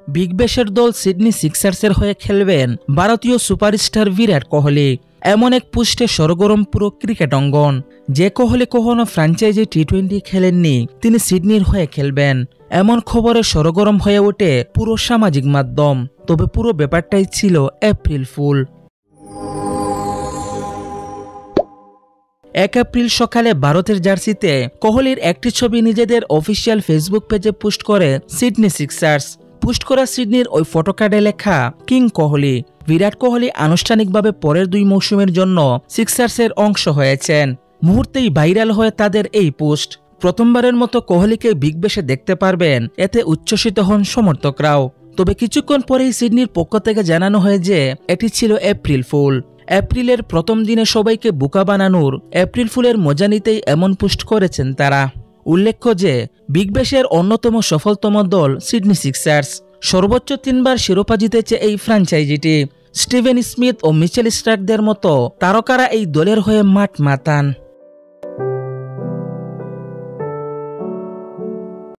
Big ব্যাশের দল Sydney সিক্সার্সের হয়ে খেলবেন ভারতীয় সুপারস্টার বিরাট কোহলি। এমন এক পোস্টে সরগরম পুরো ক্রিকেট অঙ্গন। যে কোহলি কখনো ফ্র্যাঞ্চাইজি টি20 খেলেননি, তিনি সিডনির হয়ে খেলবেন, এমন খবরে সরগরম হয়ে ওঠে পুরো সামাজিক মাধ্যম। তবে পুরো ব্যাপারটাই ছিল এপ্রিল ফুল। 1 এপ্রিল সকালে ভারতের জার্সিতে কোহলির একটি ছবি নিজেদের অফিসিয়াল ফেসবুক পেজে পোস্ট করে সিডনি সিক্সার্স। পোস্ট করা সিডনির ওই ফটোকার্ডে লেখা কিং কোহলি। বিরাট কোহলি আনুষ্ঠানিকভাবে পরের 2 মৌসুমের জন্য সিক্সার্সের অংশ হয়েছেন। মুহূর্তেই ভাইরাল হয়ে তাদের এই পোস্ট। প্রথমবারের মতো কোহলিকে বিগ ব্যাশে দেখতে পারবেন, এতে উচ্ছ্বসিত হন সমর্থকরাও। তবে কিছুক্ষণ পরেই সিডনির পক্ষ থেকে জানানো হয় যে এটি ছিল এপ্রিল ফুল। এপ্রিলের প্রথম দিনে সবাইকে বোকা বানানোর এপ্রিল ফুলের মজা নিতেই এমন পোস্ট করেছেন তারা। উল্লেখ্য যে বিগ ব্যাশের অন্যতম সফলতম দল সিডনি সিক্সার্স। সর্বোচ্চ 3 বার শিরোপা জিতেছে এই ফ্র্যাঞ্চাইজিটি। স্টিভেন স্মিথ ও মিচেল স্টার্কদের মতো তারকারা এই দলের হয়ে মাঠ মাতান।